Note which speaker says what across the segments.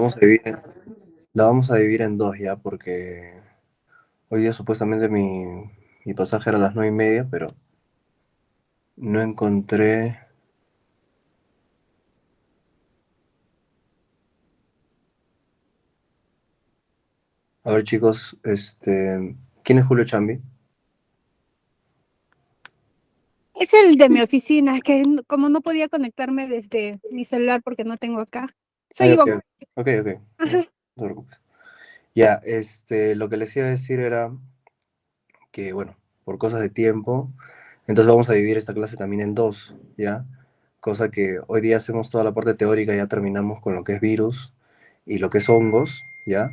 Speaker 1: vamos a dividir en, la vamos a dividir en dos ya, porque hoy día supuestamente mi pasaje era a las 9:30, pero no encontré. A ver, chicos, ¿quién es Julio Chambi?
Speaker 2: Es el de mi oficina, que como no podía conectarme desde mi celular porque no tengo acá. Soy
Speaker 1: Ay, ok,
Speaker 2: Ivonne.
Speaker 1: ok, ok, no, no
Speaker 2: Ajá.
Speaker 1: te preocupes. Ya, lo que les iba a decir era que, bueno, por cosas de tiempo, entonces vamos a dividir esta clase también en dos, ¿ya? Cosa que hoy día hacemos toda la parte teórica, ya terminamos con lo que es virus y lo que es hongos, ¿ya?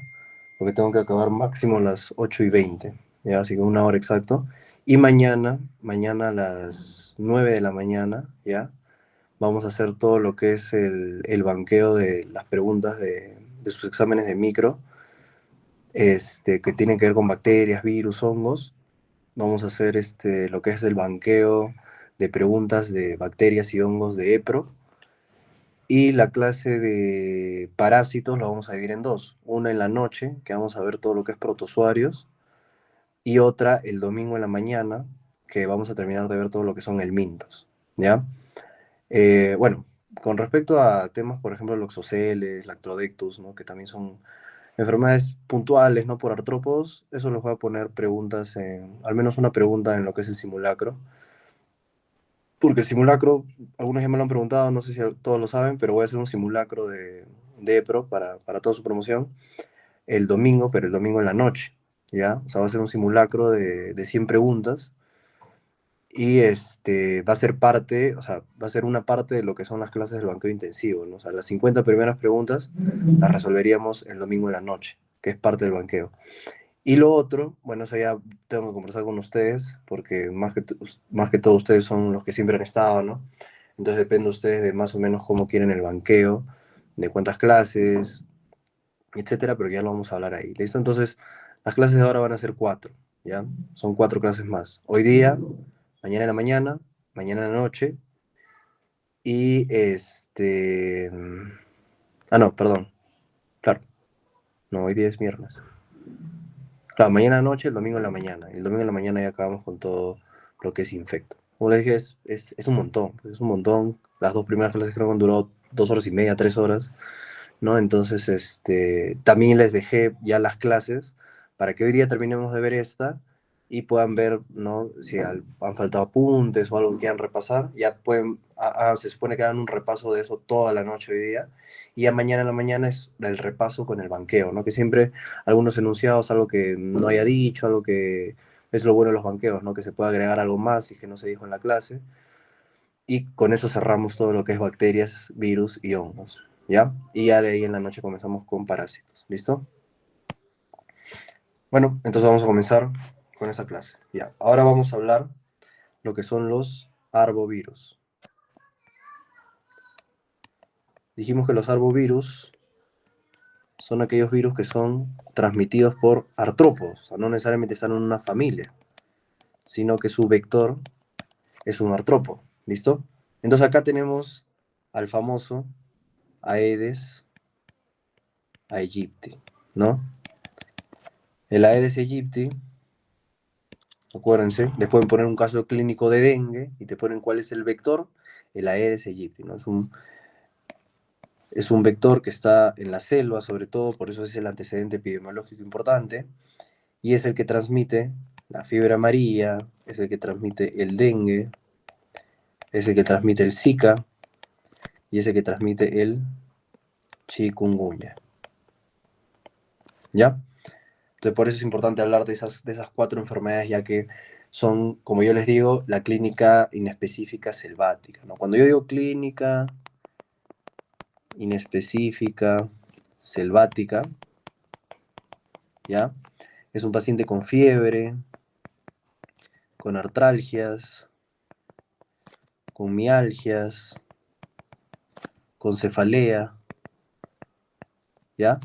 Speaker 1: Porque tengo que acabar máximo a las 8:20, ¿ya? Así que 1 hora exacto. Y mañana a las 9 de la mañana, ¿ya? Vamos a hacer todo lo que es el banqueo de las preguntas de sus exámenes de micro, que tienen que ver con bacterias, virus, hongos. Vamos a hacer lo que es el banqueo de preguntas de bacterias y hongos de EPRO. Y la clase de parásitos la vamos a dividir en dos. Una en la noche, que vamos a ver todo lo que es protozoarios, y otra el domingo en la mañana, que vamos a terminar de ver todo lo que son helmintos, ¿ya? Bueno, con respecto a temas, por ejemplo, loxoceles, lactrodectus, ¿no? Que también son enfermedades puntuales, ¿no? Por artrópodos, eso les voy a poner preguntas, al menos una pregunta en lo que es el simulacro. Porque el simulacro, algunos ya me lo han preguntado, no sé si todos lo saben, pero voy a hacer un simulacro de EPRO para toda su promoción el domingo, pero el domingo en la noche, ¿ya? O sea, va a ser un simulacro de 100 preguntas y va a ser parte, o sea, va a ser una parte de lo que son las clases del banqueo intensivo, ¿no? O sea, las 50 primeras preguntas las resolveríamos el domingo en la noche, que es parte del banqueo. Y lo otro, bueno, eso ya tengo que conversar con ustedes, porque más que todo ustedes son los que siempre han estado, ¿no? Entonces depende de ustedes de más o menos cómo quieren el banqueo, de cuántas clases, etcétera, pero ya lo vamos a hablar ahí. ¿Listo? Entonces, las clases de ahora van a ser cuatro, ¿ya? Son 4 clases más. Hoy día, mañana en la mañana, mañana en la noche, y Ah, no, perdón. Claro, no, hoy día es viernes. Claro, mañana anoche, el domingo en la mañana. Y el domingo en la mañana ya acabamos con todo lo que es infecto. Como les dije, es un montón. Es un montón. Las dos primeras clases creo que han durado 2 horas y media, 3 horas, ¿no? Entonces, también les dejé ya las clases para que hoy día terminemos de ver esta y puedan ver, ¿no? Si han faltado apuntes o algo que quieran repasar, ya pueden, se supone que hagan un repaso de eso toda la noche hoy día, y ya mañana en la mañana es el repaso con el banqueo, ¿no? Que siempre algunos enunciados, algo que no haya dicho, algo que es lo bueno de los banqueos, ¿no? Que se pueda agregar algo más y que no se dijo en la clase, y con eso cerramos todo lo que es bacterias, virus y hongos, ¿ya? Y ya de ahí en la noche comenzamos con parásitos, ¿listo? Bueno, entonces vamos a comenzar con esa clase, ¿ya? Ahora vamos a hablar lo que son los arbovirus. Dijimos que los arbovirus son aquellos virus que son transmitidos por artrópodos, o sea, no necesariamente están en una familia, sino que su vector es un artrópodo, ¿listo? Entonces acá tenemos al famoso Aedes aegypti, ¿no? El Aedes aegypti, acuérdense, les pueden poner un caso clínico de dengue y te ponen cuál es el vector, el Aedes aegypti, ¿no? Es un vector que está en la selva, sobre todo, por eso es el antecedente epidemiológico importante, y es el que transmite la fiebre amarilla, es el que transmite el dengue, es el que transmite el Zika y es el que transmite el chikungunya, ¿ya? Entonces, por eso es importante hablar de esas 4 enfermedades, ya que son, como yo les digo, la clínica inespecífica selvática, ¿no? Cuando yo digo clínica inespecífica selvática, ¿ya? Es un paciente con fiebre, con artralgias, con mialgias, con cefalea, ¿ya?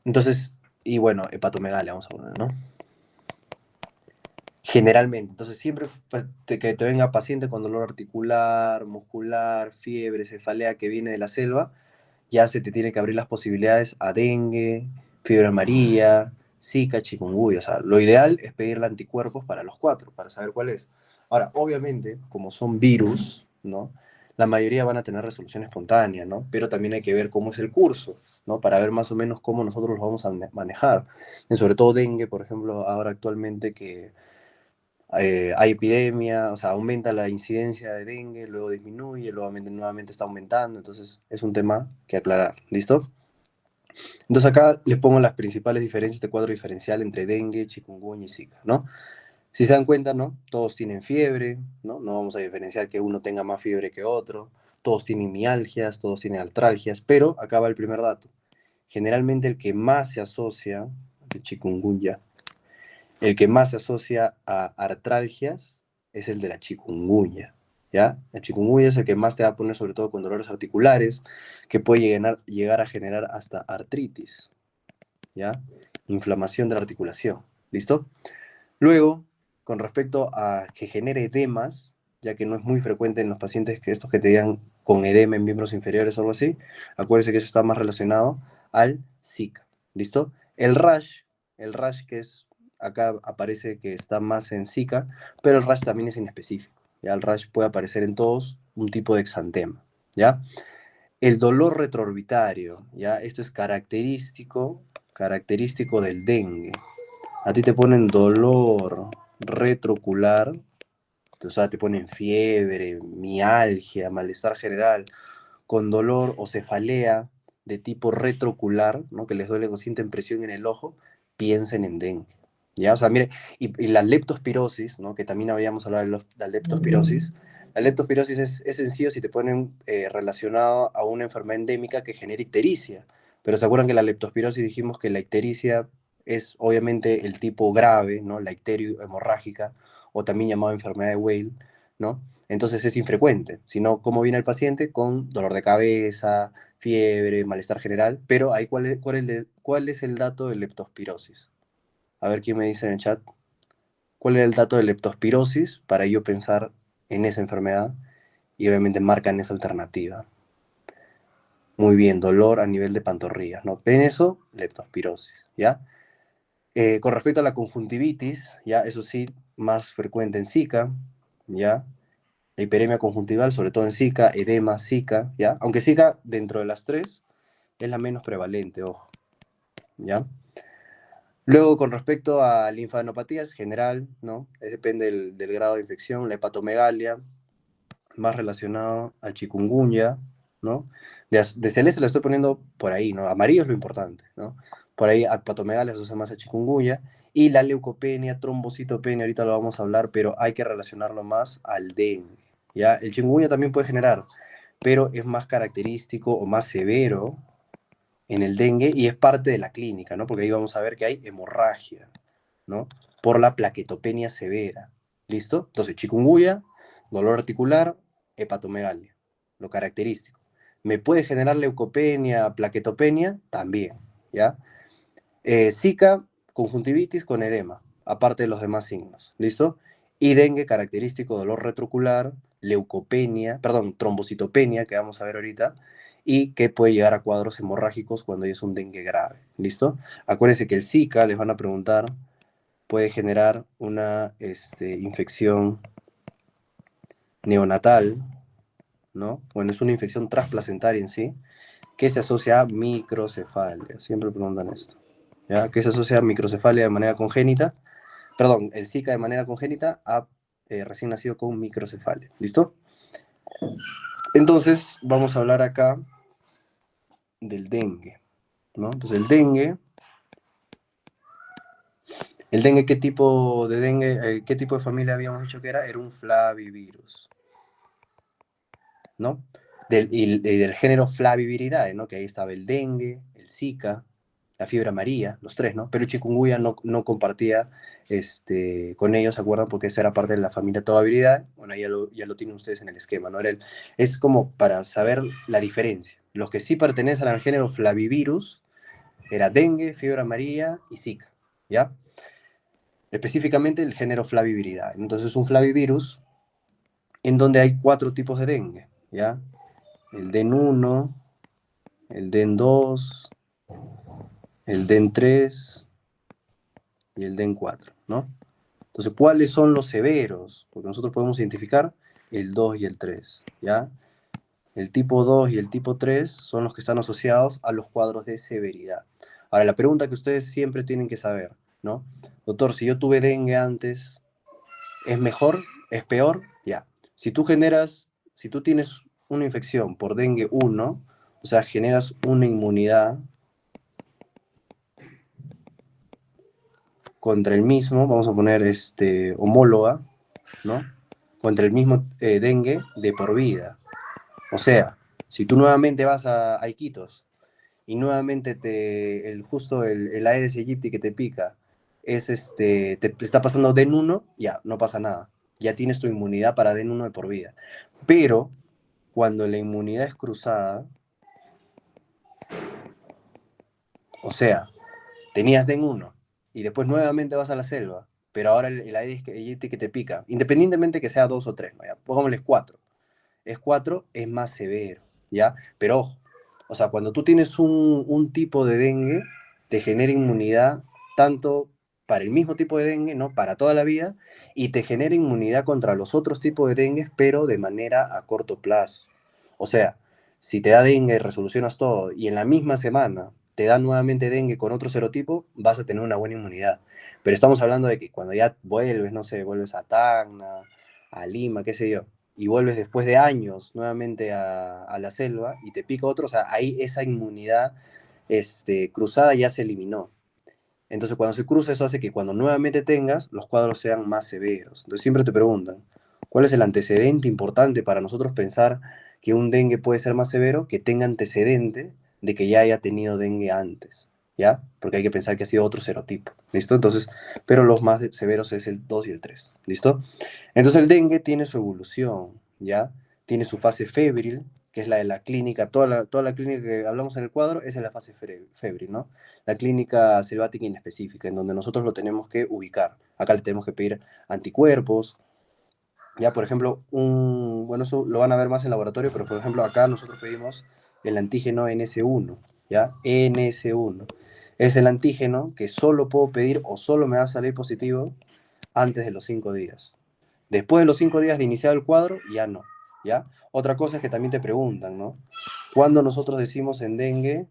Speaker 1: Entonces, y bueno, hepatomegalia vamos a poner, ¿no? Generalmente, entonces siempre que te venga paciente con dolor articular, muscular, fiebre, cefalea que viene de la selva, ya se te tiene que abrir las posibilidades a dengue, fiebre amarilla, Zika, chikungunya. O sea, lo ideal es pedirle anticuerpos para los cuatro, para saber cuál es. Ahora, obviamente, como son virus, ¿no? La mayoría van a tener resolución espontánea, ¿no? Pero también hay que ver cómo es el curso, ¿no? Para ver más o menos cómo nosotros los vamos a manejar. Y sobre todo dengue, por ejemplo, ahora actualmente que hay epidemia, o sea, aumenta la incidencia de dengue, luego disminuye, luego nuevamente está aumentando, entonces es un tema que aclarar, ¿listo? Entonces acá les pongo las principales diferencias de cuadro diferencial entre dengue, chikungunya y zika, ¿no? Si se dan cuenta, ¿no? Todos tienen fiebre, ¿no? No vamos a diferenciar que uno tenga más fiebre que otro, todos tienen mialgias, todos tienen artralgias, pero acá va el primer dato. Generalmente el que más se asocia, de chikungunya, el que más se asocia a artralgias es el de la chikungunya, ¿ya? La chikungunya es el que más te va a poner sobre todo con dolores articulares, que puede llegar a generar hasta artritis, ¿ya? Inflamación de la articulación, ¿listo? Luego, con respecto a que genere edemas, ya que no es muy frecuente en los pacientes que estos que te digan con edema en miembros inferiores o algo así, acuérdense que eso está más relacionado al Zika, ¿listo? El rash que es, acá aparece que está más en Zika, pero el rash también es inespecífico, ¿ya? El rash puede aparecer en todos, un tipo de exantema, ¿ya? El dolor retroorbitario, ¿ya? Esto es característico del dengue. A ti te ponen dolor retroocular, o sea, te ponen fiebre, mialgia, malestar general, con dolor o cefalea de tipo retroocular, ¿no? Que les duele o sienten presión en el ojo, piensen en dengue. ¿Ya? O sea, mire, y la leptospirosis, ¿no? Que también habíamos hablado de la leptospirosis. La leptospirosis es sencillo si te ponen relacionado a una enfermedad endémica que genera ictericia. Pero se acuerdan que la leptospirosis dijimos que la ictericia es obviamente el tipo grave, ¿no? La icterio hemorrágica, o también llamado enfermedad de Weil, ¿no? Entonces es infrecuente, sino cómo viene el paciente con dolor de cabeza, fiebre, malestar general, pero ahí cuál es el dato de leptospirosis. A ver quién me dice en el chat, cuál es el dato de leptospirosis para yo pensar en esa enfermedad y obviamente marcan esa alternativa. Muy bien, dolor a nivel de pantorrillas, ¿no? ¿Ven eso? Leptospirosis, ¿ya? Con respecto a la conjuntivitis, ya, eso sí, más frecuente en Zika, ¿ya? La hiperemia conjuntival, sobre todo en Zika, edema, Zika, ¿ya? Aunque Zika, dentro de las tres, es la menos prevalente, ojo, ¿ya? Luego, con respecto a linfadenopatías, general, ¿no? Depende del grado de infección, la hepatomegalia, más relacionado a chikungunya, ¿no? De celeste lo estoy poniendo por ahí, ¿no? Amarillo es lo importante, ¿no? Por ahí hepatomegalia se usa más a chikungunya, y la leucopenia, trombocitopenia, ahorita lo vamos a hablar, pero hay que relacionarlo más al dengue, ¿ya? El chikungunya también puede generar, pero es más característico o más severo en el dengue y es parte de la clínica, ¿no? Porque ahí vamos a ver que hay hemorragia, ¿no? Por la plaquetopenia severa. ¿Listo? Entonces, chikungunya, dolor articular, hepatomegalia, lo característico. ¿Me puede generar leucopenia, plaquetopenia? También, ¿ya? Zika, conjuntivitis con edema, aparte de los demás signos, ¿listo? Y dengue, característico, dolor retrocular, leucopenia, perdón, trombocitopenia, que vamos a ver ahorita, y que puede llegar a cuadros hemorrágicos cuando es un dengue grave, ¿listo? Acuérdense que el Zika, les van a preguntar, puede generar una infección neonatal, ¿no? Bueno, es una infección transplacentaria en sí, que se asocia a microcefalia, siempre preguntan esto, ¿ya? Que se asocia a microcefalia de manera congénita, perdón, el Zika de manera congénita a recién nacido con microcefalia, ¿listo? Entonces, vamos a hablar acá del dengue, ¿no? Entonces, ¿qué tipo de qué tipo de familia habíamos dicho que era? Era un flavivirus, ¿no? Y del género Flaviviridae, ¿no? Que ahí estaba el dengue, el Zika, la fiebre amarilla, los tres, ¿no? Pero el chikungunya no compartía con ellos, ¿se acuerdan? Porque esa era parte de la familia Tobaviridae. Bueno, ya lo tienen ustedes en el esquema, ¿no? Es como para saber la diferencia. Los que sí pertenecen al género Flavivirus era dengue, fiebre amarilla y Zika, ¿ya? Específicamente el género Flaviviridae. Entonces, un flavivirus en donde hay 4 tipos de dengue, ¿ya? El DEN1, el DEN 2, el DEN 3 y el DEN 4, ¿no? Entonces, ¿cuáles son los severos? Porque nosotros podemos identificar el 2 y el 3, ¿ya? El tipo 2 y el tipo 3 son los que están asociados a los cuadros de severidad. Ahora, la pregunta que ustedes siempre tienen que saber, ¿no? Doctor, si yo tuve dengue antes, ¿es mejor? ¿Es peor? Ya. Si tú tienes una infección por dengue 1, o sea, generas una inmunidad contra el mismo, vamos a poner homóloga, ¿no? Contra el mismo dengue de por vida. O sea, si tú nuevamente vas a Iquitos y nuevamente justo el Aedes aegypti que te pica te está pasando DEN 1, ya, no pasa nada. Ya tienes tu inmunidad para DEN 1 de por vida. Pero cuando la inmunidad es cruzada, o sea, tenías DEN 1 y después nuevamente vas a la selva, pero ahora el Aedes aegypti que te pica, independientemente que sea 2 o 3, ¿no? Ya, pongámosle 4. Es 4, es más severo, ¿ya? Pero ojo, o sea, cuando tú tienes un tipo de dengue, te genera inmunidad tanto para el mismo tipo de dengue, ¿no? Para toda la vida, y te genera inmunidad contra los otros tipos de dengue, pero de manera a corto plazo. O sea, si te da dengue y resolucionas todo, y en la misma semana te da nuevamente dengue con otro serotipo, vas a tener una buena inmunidad. Pero estamos hablando de que cuando ya vuelves, no sé, vuelves a Tacna, a Lima, qué sé yo, y vuelves después de años nuevamente a la selva y te pica otro, o sea, ahí esa inmunidad cruzada ya se eliminó. Entonces, cuando se cruza, eso hace que cuando nuevamente tengas, los cuadros sean más severos. Entonces, siempre te preguntan, ¿cuál es el antecedente importante para nosotros pensar que un dengue puede ser más severo? Que tenga antecedente de que ya haya tenido dengue antes, ¿ya? Porque hay que pensar que ha sido otro serotipo, ¿listo? Entonces, pero los más severos es el 2 y el 3, ¿listo? Entonces, el dengue tiene su evolución, ¿ya? Tiene su fase febril, que es la de la clínica, toda la clínica que hablamos en el cuadro, esa es la fase febril, ¿no? La clínica selvática inespecífica, en donde nosotros lo tenemos que ubicar. Acá le tenemos que pedir anticuerpos. Ya, por ejemplo, bueno, eso lo van a ver más en laboratorio, pero por ejemplo, acá nosotros pedimos el antígeno NS1, ¿ya? NS1. Es el antígeno que solo puedo pedir o solo me va a salir positivo antes de los 5 días. Después de los 5 días de iniciar el cuadro, ya no, ¿ya? Otra cosa es que también te preguntan, ¿no? Cuando nosotros decimos en dengue,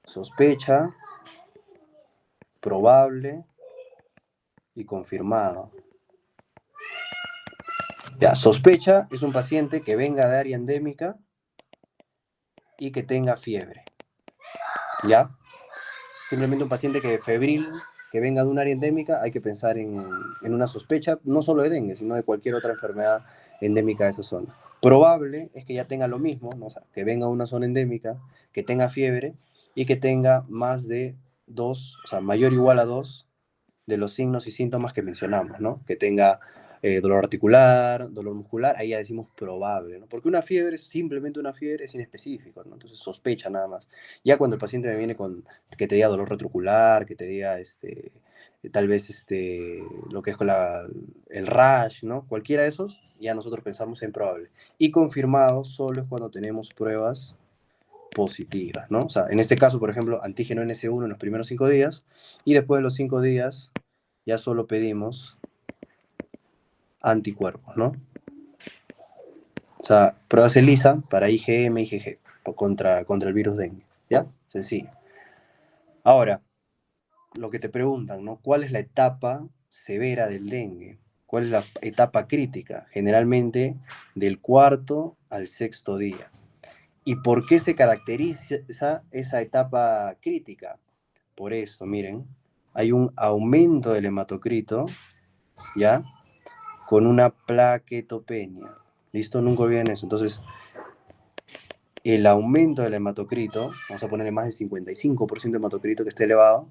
Speaker 1: sospecha, probable y confirmado. Ya, sospecha es un paciente que venga de área endémica y que tenga fiebre. ¿Ya? Simplemente un paciente que febril, que venga de un área endémica, hay que pensar en una sospecha, no solo de dengue, sino de cualquier otra enfermedad endémica de esa zona. Probable es que ya tenga lo mismo, ¿no? O sea, que venga a una zona endémica, que tenga fiebre y que tenga más de 2, o sea, mayor o igual a 2 de los signos y síntomas que mencionamos, ¿no? Que tenga dolor articular, dolor muscular, ahí ya decimos probable, ¿no? Porque una fiebre, simplemente una fiebre, es inespecífico, ¿no? Entonces sospecha nada más. Ya cuando el paciente me viene con que te diga dolor retrocular, que te diga tal vez lo que es con el rash, ¿no? Cualquiera de esos, ya nosotros pensamos en probable. Y confirmado solo es cuando tenemos pruebas positivas, ¿no? O sea, en este caso, por ejemplo, antígeno NS1 en los primeros 5 días y después de los 5 días ya solo pedimos anticuerpos, ¿no? O sea, pruebas ELISA para IgM, IgG contra el virus dengue, ¿ya? Sencillo. Ahora, lo que te preguntan, ¿no? ¿Cuál es la etapa severa del dengue? ¿Cuál es la etapa crítica? Generalmente del cuarto al sexto día. ¿Y por qué se caracteriza esa etapa crítica? Por eso, miren, hay un aumento del hematocrito, ¿ya? Con una plaquetopenia. ¿Listo? Nunca olviden eso. Entonces, el aumento del hematocrito, vamos a ponerle más del 55% de hematocrito que esté elevado,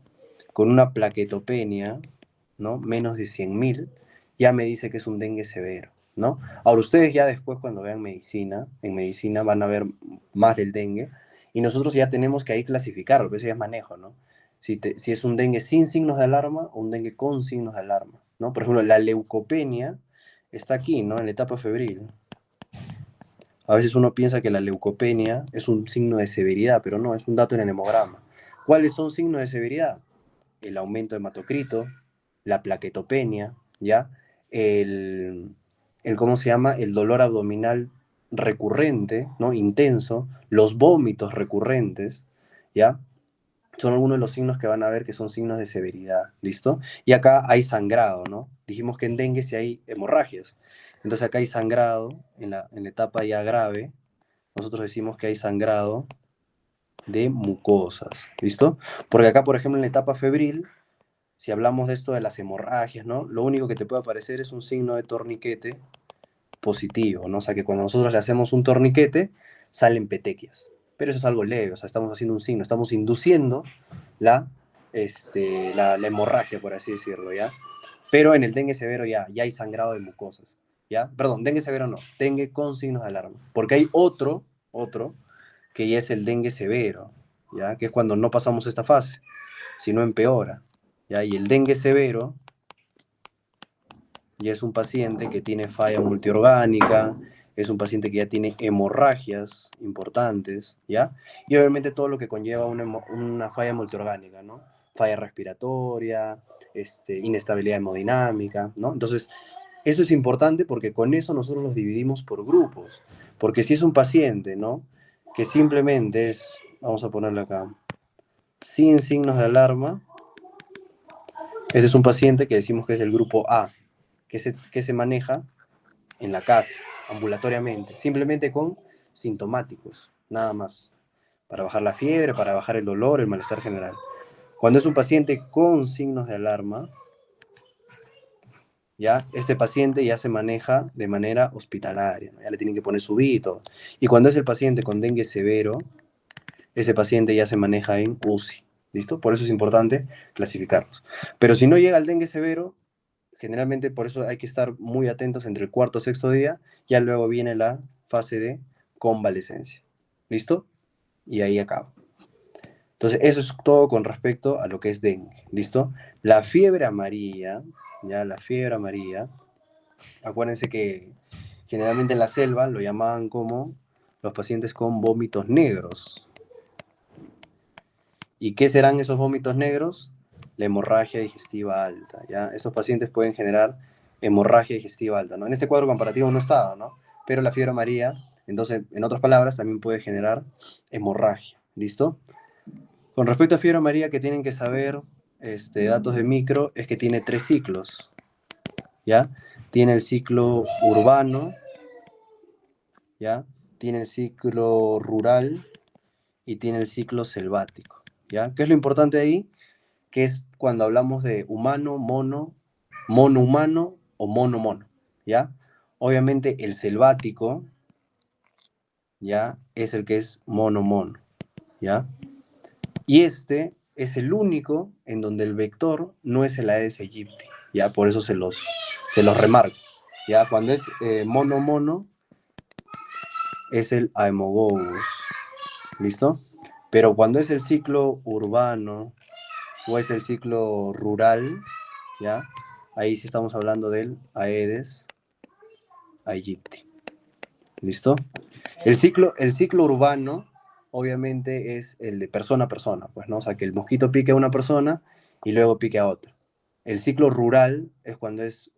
Speaker 1: con una plaquetopenia, ¿no? Menos de 100.000, ya me dice que es un dengue severo, ¿no? Ahora, ustedes ya después cuando vean medicina, en medicina van a ver más del dengue, y nosotros ya tenemos que ahí clasificarlo, que eso ya es manejo, ¿no? Si es un dengue sin signos de alarma o un dengue con signos de alarma, ¿no? Por ejemplo, la leucopenia está aquí, ¿no? En la etapa febril. A veces uno piensa que la leucopenia es un signo de severidad, pero no, es un dato en el hemograma. ¿Cuáles son signos de severidad? El aumento de hematocrito, la plaquetopenia, ¿ya? El, ¿cómo se llama? El dolor abdominal recurrente, ¿no? Intenso, los vómitos recurrentes, ¿ya? Son algunos de los signos que van a ver que son signos de severidad, ¿listo? Y acá hay sangrado, ¿no? Dijimos que en dengue sí hay hemorragias. Entonces acá hay sangrado en la etapa ya grave. Nosotros decimos que hay sangrado de mucosas, ¿listo? Porque acá, por ejemplo, en la etapa febril, si hablamos de esto de las hemorragias, ¿no? Lo único que te puede aparecer es un signo de torniquete positivo, ¿no? O sea, que cuando nosotros le hacemos un torniquete, salen petequias. Pero eso es algo leve, o sea, estamos haciendo un signo, estamos induciendo la, la hemorragia, por así decirlo, ¿ya? Pero en el dengue severo ya hay sangrado de mucosas, ¿ya? Perdón, dengue severo no, dengue con signos de alarma. Porque hay otro, que ya es el dengue severo, ¿ya? Que es cuando no pasamos esta fase, sino empeora, ¿ya? Y el dengue severo ya es un paciente que tiene falla multiorgánica, es un paciente que ya tiene hemorragias importantes, ¿ya? Y obviamente todo lo que conlleva una falla multiorgánica, ¿no? Falla respiratoria, inestabilidad hemodinámica, ¿no? Entonces, eso es importante porque con eso nosotros los dividimos por grupos. Porque si es un paciente, ¿no? Que simplemente es, vamos a ponerlo acá, sin signos de alarma, ese es un paciente que decimos que es del grupo A, que se maneja en la casa, ambulatoriamente, simplemente con sintomáticos, nada más, para bajar la fiebre, para bajar el dolor, el malestar general. Cuando es un paciente con signos de alarma, ya este paciente ya se maneja de manera hospitalaria, ¿no? Ya le tienen que poner su y todo. Y cuando es el paciente con dengue severo, ese paciente ya se maneja en UCI, ¿listo? Por eso es importante clasificarlos. Pero si no llega al dengue severo, generalmente por eso hay que estar muy atentos entre el cuarto y sexto día, ya luego viene la fase de convalecencia. ¿Listo? Y ahí acaba. Entonces, eso es todo con respecto a lo que es dengue. ¿Listo? La fiebre amarilla, ya la fiebre amarilla, acuérdense que generalmente en la selva lo llamaban como los pacientes con vómitos negros. ¿Y qué serán esos vómitos negros? La hemorragia digestiva alta, ¿ya? Esos pacientes pueden generar hemorragia digestiva alta, ¿no? En este cuadro comparativo no estaba, ¿no? Pero la fiebre amarilla, entonces, en otras palabras, también puede generar hemorragia, ¿listo? Con respecto a fiebre amarilla, que tienen que saber, datos de micro, es que tiene 3 ciclos, ¿ya? Tiene el ciclo urbano, ¿ya? Tiene el ciclo rural y tiene el ciclo selvático, ¿ya? ¿Qué es lo importante ahí? Que es cuando hablamos de humano, mono, mono humano o mono mono, ¿ya? Obviamente el selvático, ¿ya? Es el que es mono mono, ¿ya? Y este es el único en donde el vector no es el Aedes aegypti, ¿ya? Por eso se los remarco, ¿ya? Cuando es mono mono es el Aemogogus, ¿listo? Pero cuando es el ciclo urbano o es el ciclo rural, ¿ya? Ahí sí estamos hablando del Aedes aegypti. ¿Listo? El ciclo urbano, obviamente, es el de persona a persona, pues, ¿no? O sea, que el mosquito pique a una persona y luego pique a otra. El ciclo rural es cuando es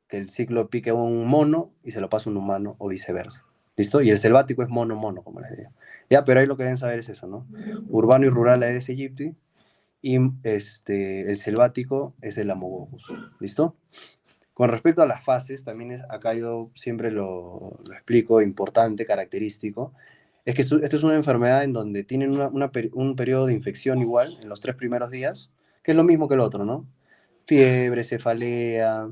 Speaker 1: que el ciclo pique a un mono y se lo pasa a un humano o viceversa. ¿Listo? Y el selvático es mono-mono, como les digo. Ya, pero ahí lo que deben saber es eso, ¿no? Urbano y rural Aedes aegypti y el selvático es el Amogogus. ¿Listo? Con respecto a las fases, también acá yo siempre lo explico, importante, característico, es que esto es una enfermedad en donde tienen un periodo de infección igual en los 3 primeros días, que es lo mismo que el otro, ¿no? Fiebre, cefalea,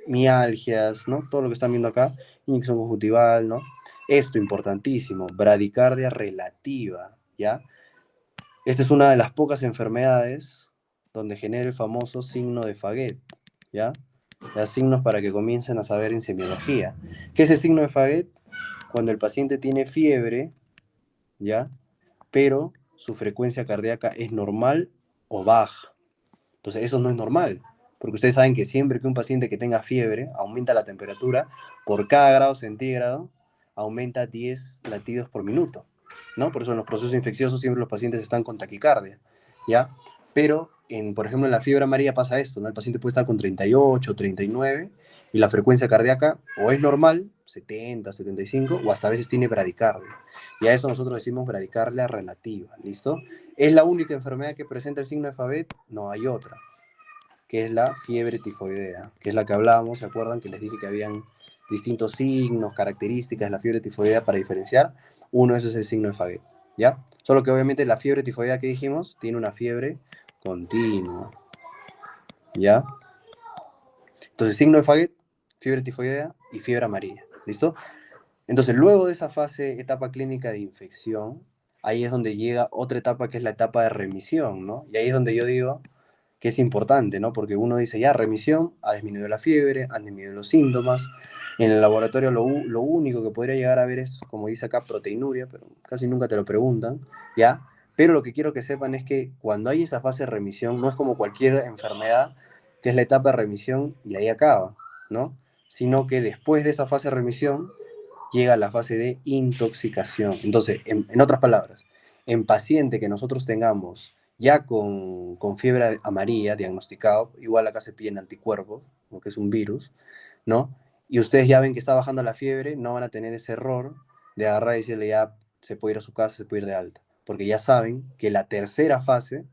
Speaker 1: mialgias, ¿no? Todo lo que están viendo acá, inyección conjuntival, ¿no? Esto importantísimo, bradicardia relativa, ¿ya? Esta es una de las pocas enfermedades donde genera el famoso signo de Faguet, ¿ya? Da signos para que comiencen a saber en semiología. ¿Qué es el signo de Faguet? Cuando el paciente tiene fiebre, ¿ya? Pero su frecuencia cardíaca es normal o baja. Entonces, eso no es normal, porque ustedes saben que siempre que un paciente que tenga fiebre aumenta la temperatura, por cada grado centígrado aumenta 10 latidos por minuto, ¿no? Por eso en los procesos infecciosos siempre los pacientes están con taquicardia, ¿ya? Pero, por ejemplo, en la fiebre amarilla pasa esto, ¿no? El paciente puede estar con 38, 39, y la frecuencia cardíaca o es normal, 70, 75, o hasta a veces tiene bradicardia. Y a eso nosotros decimos bradicardia relativa, ¿listo? ¿Es la única enfermedad que presenta el signo de Fabet? No, hay otra, que es la fiebre tifoidea, que es la que hablábamos, ¿se acuerdan? Que les dije que habían distintos signos, características de la fiebre tifoidea para diferenciar. Uno de esos es el signo de Fabet, ¿ya? Solo que obviamente la fiebre tifoidea que dijimos tiene una fiebre continua, ¿ya? Entonces, signo de Fabet, fiebre tifoidea y fiebre amarilla, ¿listo? Entonces, luego de esa fase, etapa clínica de infección, ahí es donde llega otra etapa que es la etapa de remisión, ¿no? Y ahí es donde yo digo que es importante, ¿no? Porque uno dice, ya, remisión, ha disminuido la fiebre, han disminuido los síntomas. En el laboratorio lo único que podría llegar a ver es, como dice acá, proteinuria, pero casi nunca te lo preguntan, ¿ya? Pero lo que quiero que sepan es que cuando hay esa fase de remisión, no es como cualquier enfermedad, que es la etapa de remisión y ahí acaba, ¿no? Sino que después de esa fase de remisión llega la fase de intoxicación. Entonces, en otras palabras, en paciente que nosotros tengamos ya con fiebre amarilla diagnosticado, igual acá se piden anticuerpos, que es un virus, ¿no? Y ustedes ya ven que está bajando la fiebre, no van a tener ese error de agarrar y decirle ya se puede ir a su casa, se puede ir de alta, porque ya saben que la tercera fase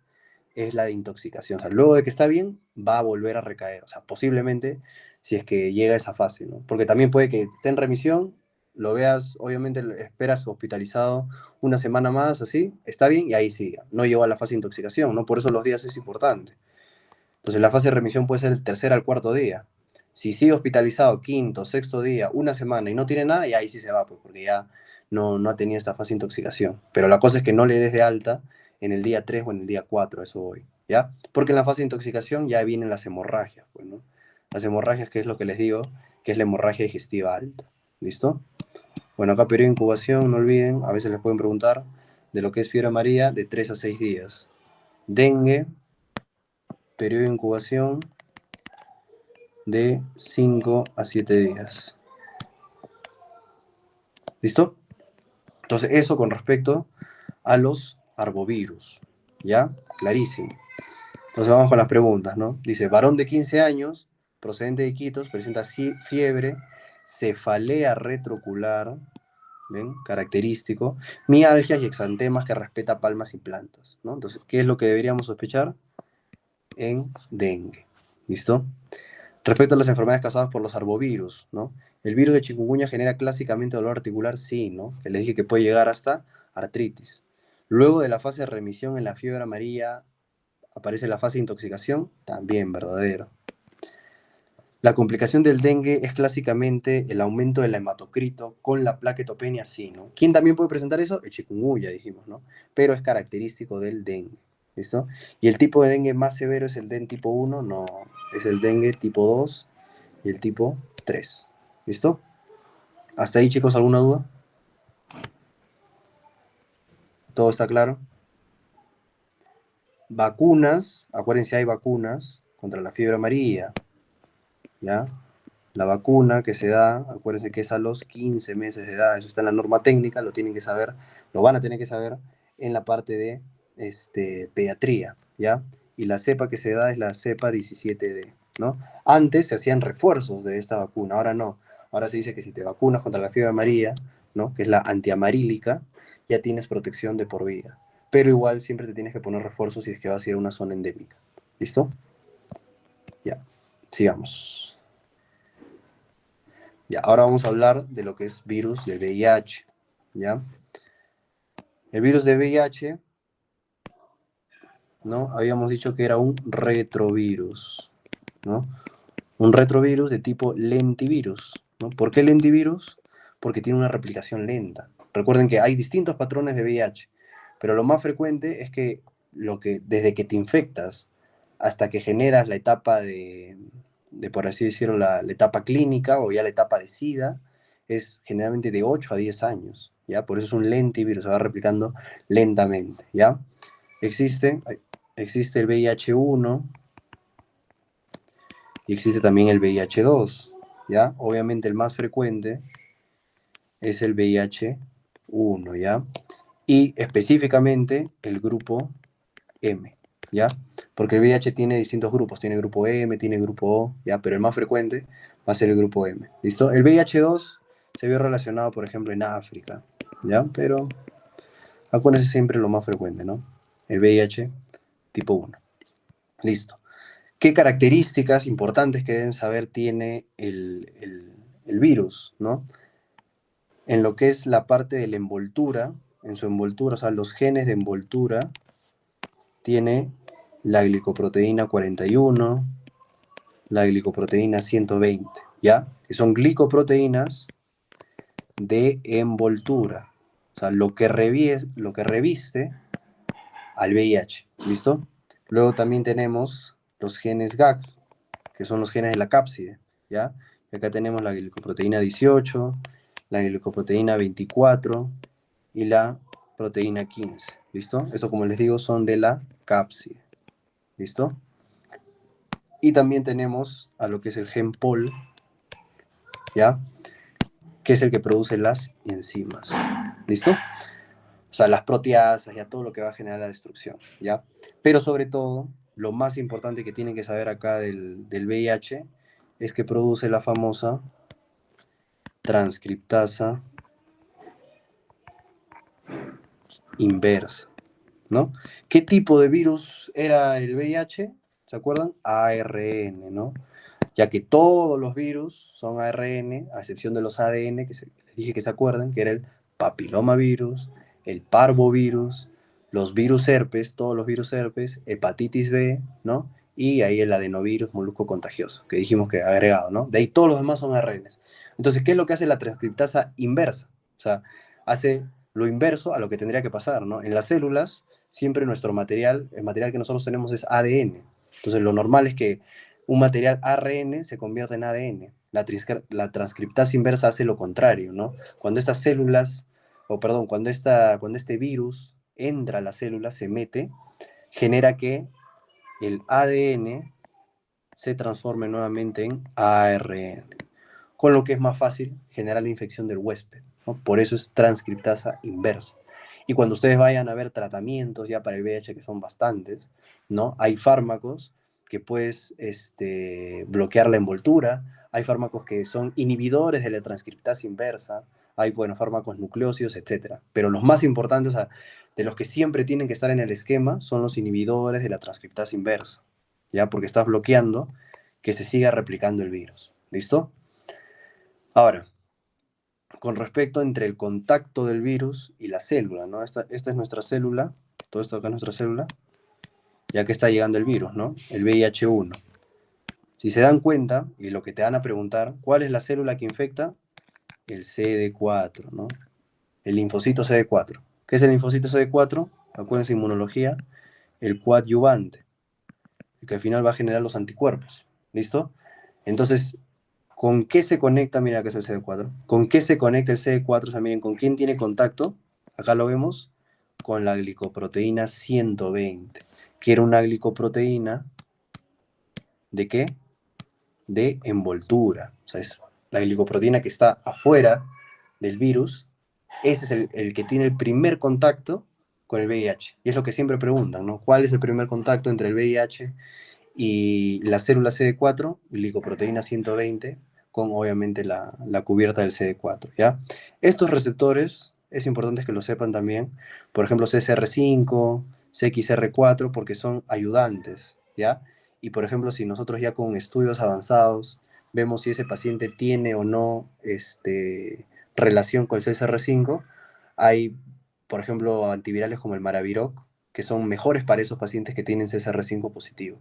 Speaker 1: es la de intoxicación. O sea, luego de que está bien, va a volver a recaer. O sea, posiblemente si es que llega a esa fase, ¿no? Porque también puede que esté en remisión, lo veas, obviamente esperas hospitalizado una semana más, así, está bien, y ahí siga. No llegó a la fase de intoxicación, ¿no? Por eso los días es importante. Entonces, la fase de remisión puede ser el tercer al cuarto día. Si sigue hospitalizado quinto, sexto día, una semana y no tiene nada, y ahí sí se va, pues, porque ya no ha tenido esta fase de intoxicación. Pero la cosa es que no le des de alta en el día 3 o en el día 4, eso voy, ¿ya? Porque en la fase de intoxicación ya vienen las hemorragias, pues, ¿no? Las hemorragias, que es lo que les digo, que es la hemorragia digestiva alta, ¿listo? Bueno, acá periodo de incubación, no olviden, a veces les pueden preguntar de lo que es fiebre amarilla, de 3 a 6 días. Dengue, periodo de incubación de 5 a 7 días. ¿Listo? Entonces, eso con respecto a los arbovirus. ¿Ya? Clarísimo. Entonces vamos con las preguntas, ¿no? Dice, varón de 15 años, procedente de Iquitos, presenta fiebre, cefalea retrocular, ¿ven? Característico, mialgias y exantemas que respeta palmas y plantas, ¿no? Entonces, ¿qué es lo que deberíamos sospechar? En dengue. ¿Listo? Respecto a las enfermedades causadas por los arbovirus, ¿no? El virus de chikungunya genera clásicamente dolor articular, sí, ¿no? Que les dije que puede llegar hasta artritis. Luego de la fase de remisión en la fiebre amarilla, aparece la fase de intoxicación, también verdadero. La complicación del dengue es clásicamente el aumento del hematocrito con la plaquetopenia, sí, ¿no? ¿Quién también puede presentar eso? El chikungunya, dijimos, ¿no? Pero es característico del dengue, ¿listo? ¿Y el tipo de dengue más severo es el dengue tipo 1? No, es el dengue tipo 2 y el tipo 3, ¿listo? ¿Hasta ahí, chicos, alguna duda? ¿Todo está claro? Vacunas, acuérdense, hay vacunas contra la fiebre amarilla, ¿ya? La vacuna que se da, acuérdense que es a los 15 meses de edad, eso está en la norma técnica, lo tienen que saber, lo van a tener que saber en la parte de pediatría, ¿ya? Y la cepa que se da es la cepa 17D, ¿no? Antes se hacían refuerzos de esta vacuna, ahora no. Ahora se dice que si te vacunas contra la fiebre amarilla, ¿no? Que es la antiamarílica, ya tienes protección de por vida. Pero igual siempre te tienes que poner refuerzos si es que vas a ir a una zona endémica. ¿Listo? Ya, sigamos. Ya, ahora vamos a hablar de lo que es virus de VIH, ¿ya? El virus de VIH, ¿no? Habíamos dicho que era un retrovirus, ¿no? Un retrovirus de tipo lentivirus, ¿no? ¿Por qué lentivirus? Porque tiene una replicación lenta. Recuerden que hay distintos patrones de VIH, pero lo más frecuente es que, desde que te infectas hasta que generas la etapa por así decirlo, la etapa clínica o ya la etapa de SIDA, es generalmente de 8 a 10 años, ¿ya? Por eso es un lentivirus, se va replicando lentamente, ¿ya? Existe, existe el VIH-1 y existe también el VIH-2, ¿ya? Obviamente el más frecuente es el VIH-1, ¿ya? Y específicamente el grupo M, ¿ya? Porque el VIH tiene distintos grupos, tiene grupo M, tiene grupo O, ¿ya? Pero el más frecuente va a ser el grupo M, ¿listo? El VIH-2 se vio relacionado, por ejemplo, en África, ¿ya? Pero acuérdense siempre lo más frecuente, ¿no? El VIH tipo 1, listo. ¿Qué características importantes que deben saber tiene el virus, ¿no? En lo que es la parte de la envoltura, en su envoltura, o sea, los genes de envoltura, tiene la glicoproteína 41, la glicoproteína 120, ¿ya? Que son glicoproteínas de envoltura, o sea, lo que reviste al VIH, ¿listo? Luego también tenemos los genes GAC, que son los genes de la cápside, ¿ya? Y acá tenemos la glicoproteína 18, la glicoproteína 24 y la proteína 15, ¿listo? Eso, como les digo, son de la cápside, ¿listo? Y también tenemos a lo que es el gen POL, ¿ya? Que es el que produce las enzimas, ¿listo? O sea, las proteasas, ya todo lo que va a generar la destrucción, ¿ya? Pero sobre todo, lo más importante que tienen que saber acá del VIH es que produce la famosa transcriptasa inversa, ¿no? ¿Qué tipo de virus era el VIH? ¿Se acuerdan? ARN, ¿no? Ya que todos los virus son ARN, a excepción de los ADN, que les dije que se acuerdan, que era el papilomavirus, el parvovirus, los virus herpes, todos los virus herpes, hepatitis B, ¿no? Y ahí el adenovirus molusco contagioso, que dijimos que agregado, ¿no? De ahí todos los demás son ARNs. Entonces, ¿qué es lo que hace la transcriptasa inversa? O sea, hace lo inverso a lo que tendría que pasar, ¿no? En las células, siempre nuestro material, el material que nosotros tenemos es ADN. Entonces, lo normal es que un material ARN se convierte en ADN. La transcriptasa inversa hace lo contrario, ¿no? Cuando estas células, o perdón, cuando este virus entra a la célula, se mete, genera que el ADN se transforme nuevamente en ARN, con lo que es más fácil generar la infección del huésped, ¿no? Por eso es transcriptasa inversa. Y cuando ustedes vayan a ver tratamientos ya para el VIH, que son bastantes, ¿no? Hay fármacos que puedes bloquear la envoltura, hay fármacos que son inhibidores de la transcriptasa inversa, hay, bueno, fármacos nucleósidos, etcétera. Pero los más importantes, o sea, de los que siempre tienen que estar en el esquema, son los inhibidores de la transcriptasa inversa, ¿ya? Porque estás bloqueando que se siga replicando el virus. ¿Listo? Ahora, con respecto entre el contacto del virus y la célula, ¿no? Esta es nuestra célula, todo esto acá es nuestra célula, ya que está llegando el virus, ¿no? El VIH-1. Si se dan cuenta, y lo que te van a preguntar, ¿cuál es la célula que infecta? El CD4, ¿no? El linfocito CD4. ¿Qué es el linfocito CD4? Acuérdense, inmunología, el coadyuvante, que al final va a generar los anticuerpos, ¿listo? Entonces, ¿con qué se conecta? Mira, que es el CD4. ¿Con qué se conecta el CD4? O sea, miren, ¿con quién tiene contacto? Acá lo vemos, con la glicoproteína 120, que era una glicoproteína, ¿de qué? De envoltura. O sea, es la glicoproteína que está afuera del virus. Ese es el que tiene el primer contacto con el VIH. Y es lo que siempre preguntan, ¿no? ¿Cuál es el primer contacto entre el VIH y la célula CD4, glicoproteína 120, con obviamente la cubierta del CD4, ¿ya? Estos receptores, es importante que lo sepan también, por ejemplo, CCR5, CXR4, porque son ayudantes, ¿ya? Y por ejemplo, si nosotros ya con estudios avanzados vemos si ese paciente tiene o no relación con el CCR5, hay, por ejemplo, antivirales como el Maraviroc, que son mejores para esos pacientes que tienen CCR5 positivo,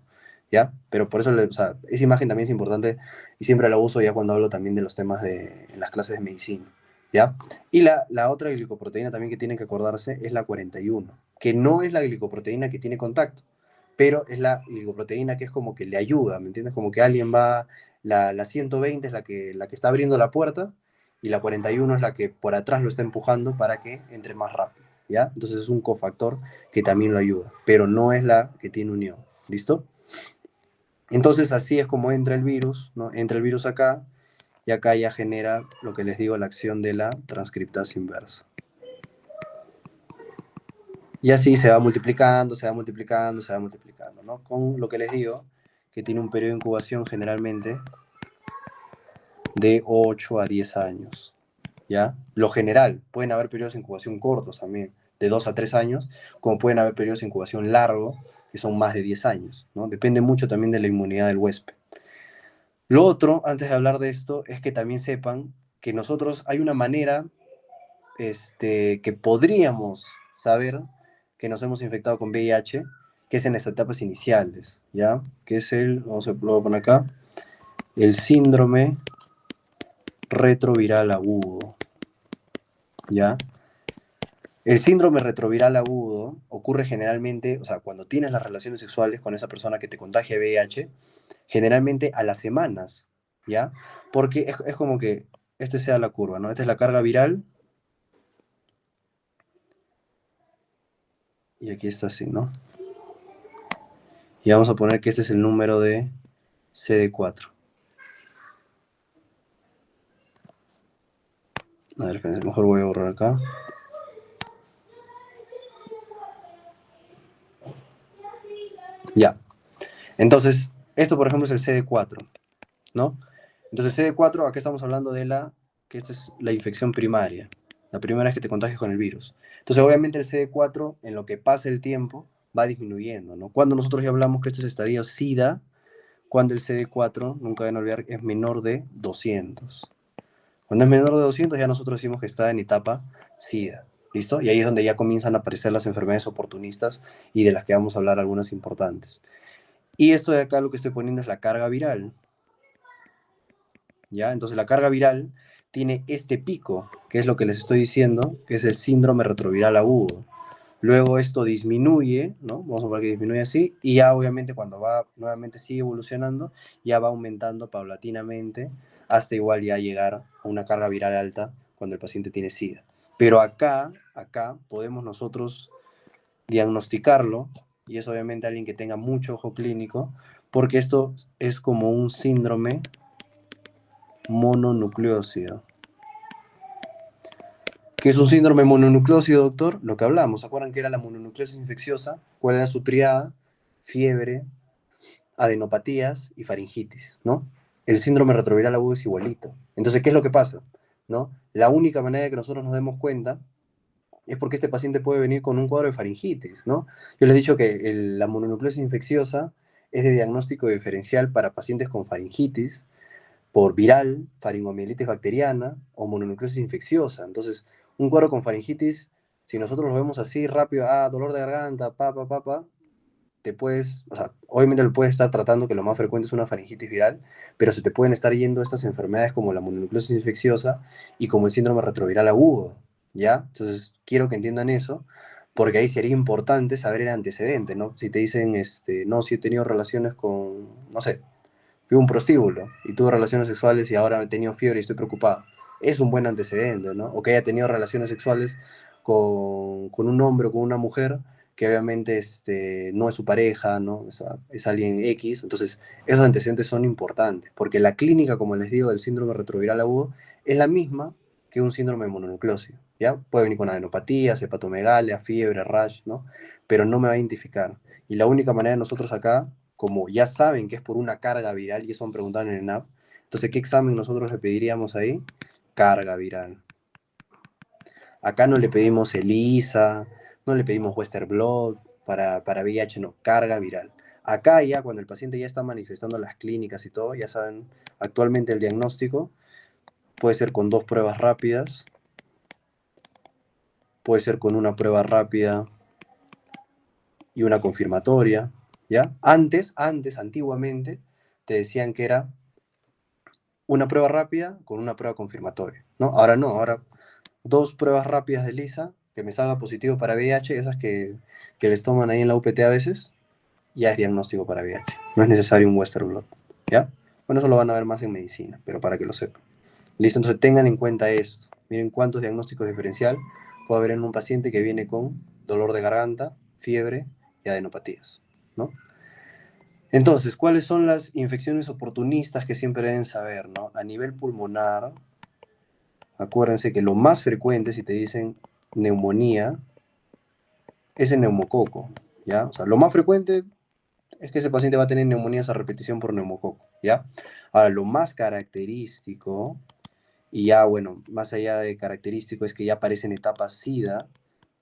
Speaker 1: ¿ya? Pero por eso, o sea, esa imagen también es importante y siempre la uso ya cuando hablo también de los temas en las clases de medicina, ¿ya? Y la otra glicoproteína también que tienen que acordarse es la 41, que no es la glicoproteína que tiene contacto, pero es la glicoproteína que es como que le ayuda, ¿me entiendes? Como que alguien va, la 120 es la que está abriendo la puerta y la 41 es la que por atrás lo está empujando para que entre más rápido, ¿ya? Entonces es un cofactor que también lo ayuda, pero no es la que tiene unión, ¿listo? Entonces así es como entra el virus, ¿no? Entra el virus acá y acá ya genera lo que les digo, la acción de la transcriptasa inversa. Y así se va multiplicando, se va multiplicando, se va multiplicando, ¿no? Con lo que les digo, que tiene un periodo de incubación generalmente de 8 a 10 años, ¿ya? Lo general, pueden haber periodos de incubación cortos también, de 2 a 3 años, como pueden haber periodos de incubación largos, que son más de 10 años, ¿no? Depende mucho también de la inmunidad del huésped. Lo otro, antes de hablar de esto, es que también sepan que nosotros hay una manera que podríamos saber que nos hemos infectado con VIH, que es en las etapas iniciales, ¿ya? Que es lo voy a poner acá, el síndrome retroviral agudo, ¿ya? El síndrome retroviral agudo ocurre generalmente, o sea, cuando tienes las relaciones sexuales con esa persona que te contagia VIH, generalmente a las semanas, ¿ya? Porque es como que este sea la curva, ¿no? Esta es la carga viral y aquí está así, ¿no? Y vamos a poner que este es el número de CD4. A ver, mejor voy a borrar acá. Ya. Entonces, esto por ejemplo es el CD4, ¿no? Entonces, CD4, acá estamos hablando de que esta es la infección primaria, la primera vez que te contagias con el virus. Entonces, obviamente el CD4, en lo que pasa el tiempo, va disminuyendo, ¿no? Cuando nosotros ya hablamos que esto es estadio SIDA, cuando el CD4, nunca deben olvidar, es menor de 200. Cuando es menor de 200 ya nosotros decimos que está en etapa SIDA, ¿listo? Y ahí es donde ya comienzan a aparecer las enfermedades oportunistas y de las que vamos a hablar algunas importantes. Y esto de acá lo que estoy poniendo es la carga viral, ¿ya? Entonces la carga viral tiene este pico, que es lo que les estoy diciendo, que es el síndrome retroviral agudo. Luego esto disminuye, ¿no? Vamos a ver que disminuye así, y ya obviamente cuando va, nuevamente sigue evolucionando, ya va aumentando paulatinamente hasta igual ya llegar a una carga viral alta cuando el paciente tiene SIDA. Pero acá podemos nosotros diagnosticarlo, y es obviamente alguien que tenga mucho ojo clínico, porque esto es como un síndrome mononucleócido. ¿Qué es un síndrome mononucleócido, doctor? Lo que hablamos, ¿se acuerdan que era la mononucleosis infecciosa? ¿Cuál era su triada? Fiebre, adenopatías y faringitis, ¿no? El síndrome retroviral agudo es igualito. Entonces, ¿qué es lo que pasa? ¿No? La única manera de que nosotros nos demos cuenta es porque este paciente puede venir con un cuadro de faringitis, ¿no? Yo les he dicho que la mononucleosis infecciosa es de diagnóstico diferencial para pacientes con faringitis, por viral, faringomielitis bacteriana o mononucleosis infecciosa. Entonces, un cuadro con faringitis, si nosotros lo vemos así rápido, dolor de garganta, te puedes, o sea, obviamente lo puedes estar tratando, que lo más frecuente es una faringitis viral, pero se te pueden estar yendo estas enfermedades como la mononucleosis infecciosa y como el síndrome retroviral agudo, ¿ya? Entonces, quiero que entiendan eso, porque ahí sería importante saber el antecedente, ¿no? Si te dicen, no, si he tenido relaciones con, no sé, fui a un prostíbulo y tuve relaciones sexuales y ahora he tenido fiebre y estoy preocupado. Es un buen antecedente, ¿no? O que haya tenido relaciones sexuales con un hombre o con una mujer que obviamente no es su pareja, ¿no? O sea, es alguien X. Entonces, esos antecedentes son importantes, porque la clínica, como les digo, del síndrome retroviral agudo es la misma que un síndrome de mononucleosis, ¿ya? Puede venir con adenopatías, hepatomegalia, fiebre, rash, ¿no? Pero no me va a identificar. Y la única manera de nosotros acá, como ya saben que es por una carga viral, y eso han preguntado en el NAP, entonces, ¿qué examen nosotros le pediríamos ahí? Carga viral. Acá no le pedimos ELISA, no le pedimos Western Blot para VIH, no, carga viral. Acá ya, cuando el paciente ya está manifestando las clínicas y todo, ya saben, actualmente el diagnóstico puede ser con 2 pruebas rápidas, puede ser con una prueba rápida y una confirmatoria, ¿ya? Antiguamente, te decían que era una prueba rápida con una prueba confirmatoria, ¿no? Ahora no, ahora 2 pruebas rápidas de ELISA, que me salga positivo para VIH, esas que les toman ahí en la UPT a veces, ya es diagnóstico para VIH. No es necesario un Western blot, ¿ya? Bueno, eso lo van a ver más en medicina, pero para que lo sepan. Listo, entonces tengan en cuenta esto. Miren cuántos diagnósticos diferencial puede haber en un paciente que viene con dolor de garganta, fiebre y adenopatías, ¿no? Entonces, ¿cuáles son las infecciones oportunistas que siempre deben saber, ¿no? A nivel pulmonar, acuérdense que lo más frecuente, si te dicen neumonía, es el neumococo, ¿ya? O sea, lo más frecuente es que ese paciente va a tener neumonías a repetición por neumococo, ¿ya? Ahora, lo más característico, y ya, bueno, más allá de característico, es que ya aparecen etapas SIDA,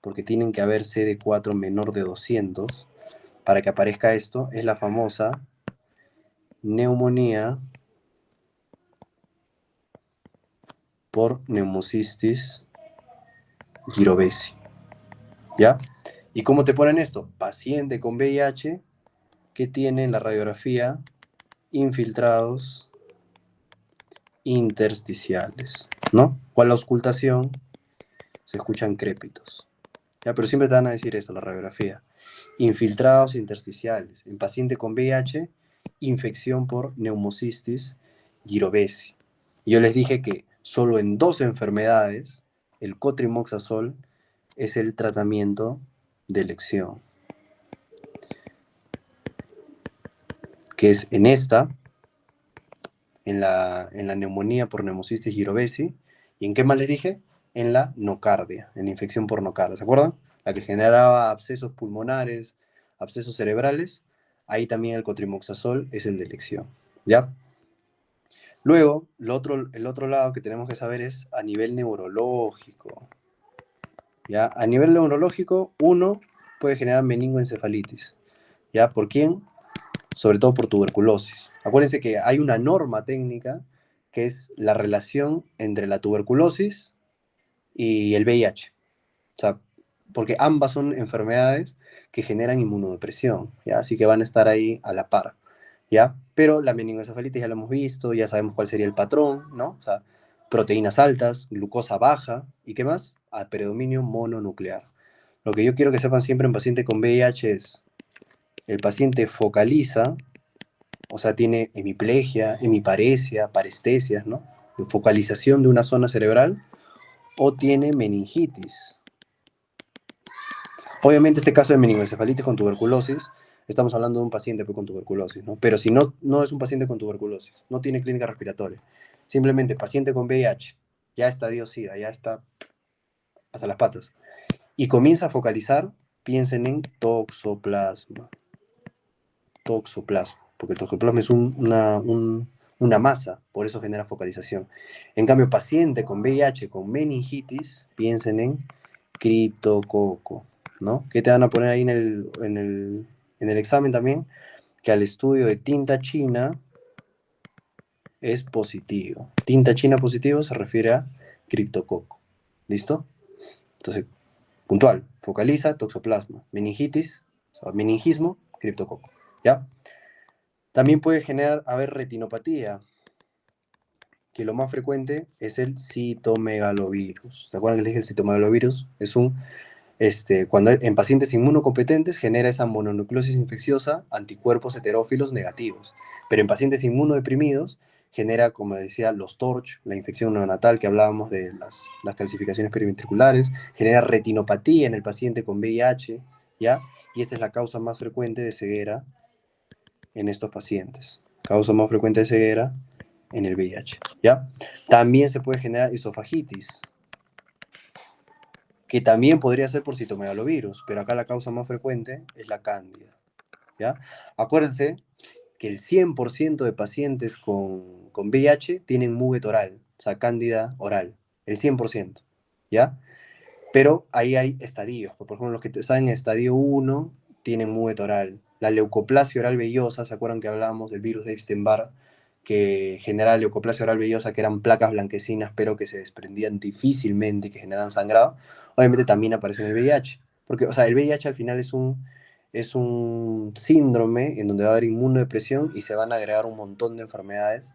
Speaker 1: porque tienen que haber CD4 menor de 200 para que aparezca esto, es la famosa neumonía por neumocistis girovesi, ¿ya? ¿Y cómo te ponen esto? Paciente con VIH que tiene en la radiografía infiltrados intersticiales, ¿no? O a la auscultación se escuchan crépitos, ¿ya? Pero siempre te van a decir esto, la radiografía. Infiltrados intersticiales. En paciente con VIH, infección por neumocistis girovesi. Yo les dije que solo en 2 enfermedades el cotrimoxazol es el tratamiento de elección, que es en esta, en la neumonía por neumocistis girovesi, y en qué más les dije, en la nocardia, en la infección por nocardia, ¿se acuerdan? La que generaba abscesos pulmonares, abscesos cerebrales, ahí también el cotrimoxazol es el de elección, ¿ya? Luego, el otro lado que tenemos que saber es a nivel neurológico, ¿ya? A nivel neurológico, uno puede generar meningoencefalitis, ¿ya? ¿Por quién? Sobre todo por tuberculosis. Acuérdense que hay una norma técnica que es la relación entre la tuberculosis y el VIH. O sea, porque ambas son enfermedades que generan inmunodepresión, ¿ya? Así que van a estar ahí a la par, ¿ya? Pero la meningoencefalitis ya lo hemos visto, ya sabemos cuál sería el patrón, ¿no? O sea, proteínas altas, glucosa baja, ¿y qué más? A predominio mononuclear. Lo que yo quiero que sepan siempre en paciente con VIH es, el paciente focaliza, o sea, tiene hemiplegia, hemiparesia, parestesias, ¿no? Focalización de una zona cerebral, o tiene meningitis. Obviamente, este caso de meningoencefalitis con tuberculosis, estamos hablando de un paciente con tuberculosis, ¿no? Pero si no, no es un paciente con tuberculosis, no tiene clínica respiratoria, simplemente paciente con VIH, ya estadio SIDA, ya está hasta las patas, y comienza a focalizar, piensen en toxoplasma, porque el toxoplasma es una masa, por eso genera focalización. En cambio, paciente con VIH, con meningitis, piensen en criptococo, ¿no? ¿Qué te van a poner ahí en el examen también? Que al estudio de tinta china es positivo. Tinta china positivo se refiere a criptococo. ¿Listo? Entonces, puntual, focaliza, toxoplasma, meningitis, o sea, meningismo, criptococo. ¿Ya? También puede generar, haber retinopatía, que lo más frecuente es el citomegalovirus. ¿Se acuerdan que les dije el citomegalovirus? Es cuando en pacientes inmunocompetentes genera esa mononucleosis infecciosa, anticuerpos heterófilos negativos. Pero en pacientes inmunodeprimidos genera, como decía, los TORCH, la infección neonatal que hablábamos de las calcificaciones periventriculares, genera retinopatía en el paciente con VIH, ¿ya? Y esta es la causa más frecuente de ceguera en estos pacientes. Causa más frecuente de ceguera en el VIH, ¿ya? También se puede generar esofagitis, que también podría ser por citomegalovirus, pero acá la causa más frecuente es la cándida, ¿ya? Acuérdense que el 100% de pacientes con VIH tienen muget oral, o sea, cándida oral, el 100%, ¿ya? Pero ahí hay estadios, por ejemplo, los que están en estadio 1 tienen muget oral. La leucoplasia oral vellosa, ¿se acuerdan que hablábamos del virus de Epstein-Barr? Que generaba leucoplasia oral vellosa, que eran placas blanquecinas, pero que se desprendían difícilmente y que generan sangrado. Obviamente también aparece en el VIH. Porque, o sea, el VIH al final es un síndrome en donde va a haber inmunodepresión y se van a agregar un montón de enfermedades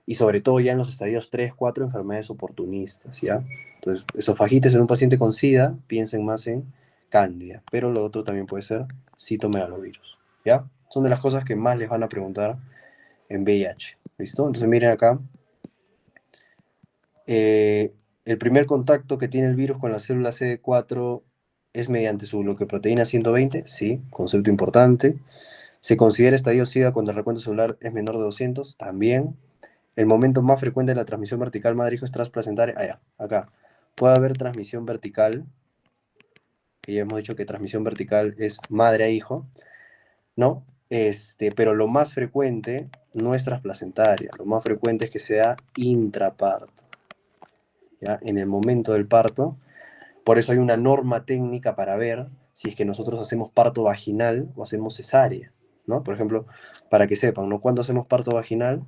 Speaker 1: y sobre todo ya en los estadios 3 4 enfermedades oportunistas, ¿ya? Entonces, esofagitis en un paciente con SIDA, piensen más en cándida, pero lo otro también puede ser citomegalovirus, ¿ya? Son de las cosas que más les van a preguntar en VIH, ¿listo? Entonces miren acá, eh, el primer contacto que tiene el virus con la célula CD4 es mediante su glucoproteína 120, sí, concepto importante. ¿Se considera estadio SIDA cuando el recuento celular es menor de 200? También. El momento más frecuente de la transmisión vertical madre-hijo es transplacentaria. Ah, ya, acá. Puede haber transmisión vertical, que ya hemos dicho que transmisión vertical es madre a hijo, ¿no? Pero lo más frecuente no es transplacentaria, lo más frecuente es que sea intraparto, ¿ya? En el momento del parto. Por eso hay una norma técnica para ver si es que nosotros hacemos parto vaginal o hacemos cesárea, ¿no? Por ejemplo, para que sepan, ¿no? ¿Cuándo hacemos parto vaginal?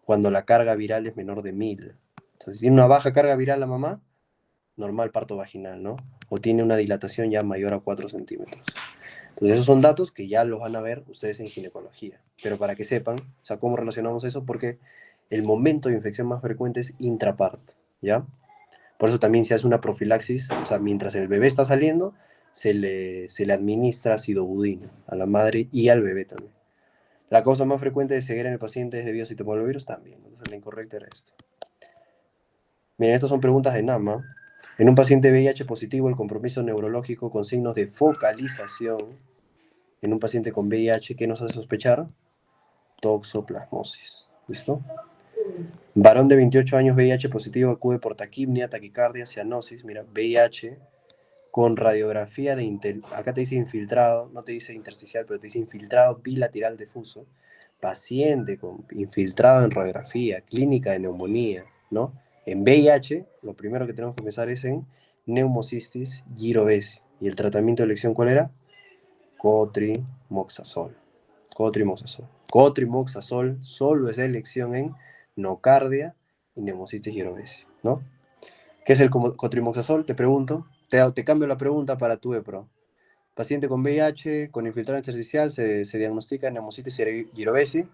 Speaker 1: Cuando la carga viral es menor de 1000. Entonces, si tiene una baja carga viral la mamá, normal parto vaginal, ¿no? O tiene una dilatación ya mayor a 4 centímetros. Entonces, esos son datos que ya los van a ver ustedes en ginecología. Pero para que sepan, o sea, cómo relacionamos eso, porque el momento de infección más frecuente es intraparto, ¿ya? Por eso también se hace una profilaxis, o sea, mientras el bebé está saliendo, se le administra ácido budina a la madre y al bebé también. La causa más frecuente de ceguera en el paciente es debido a citomegalovirus también. Entonces la incorrecta era esta. Miren, estas son preguntas de NAMA. En un paciente VIH positivo, el compromiso neurológico con signos de focalización. En un paciente con VIH, ¿qué nos hace sospechar? Toxoplasmosis. ¿Listo? Varón de 28 años VIH positivo acude por taquipnia, taquicardia, cianosis. Mira, VIH con radiografía de acá te dice infiltrado, no te dice intersticial, pero te dice infiltrado bilateral difuso. Paciente con infiltrado en radiografía, clínica de neumonía, ¿no? En VIH, lo primero que tenemos que pensar es en neumocistis girovesi. ¿Y el tratamiento de elección cuál era? Cotrimoxazol. Cotrimoxazol. Cotrimoxazol solo es de elección en nocardia y neumocistis girovesi, ¿no? ¿Qué es el cotrimoxazol? Te pregunto. Te cambio la pregunta para tu EPRO. Paciente con VIH, con infiltrado intersticial, se diagnostica neumocitis girovesi,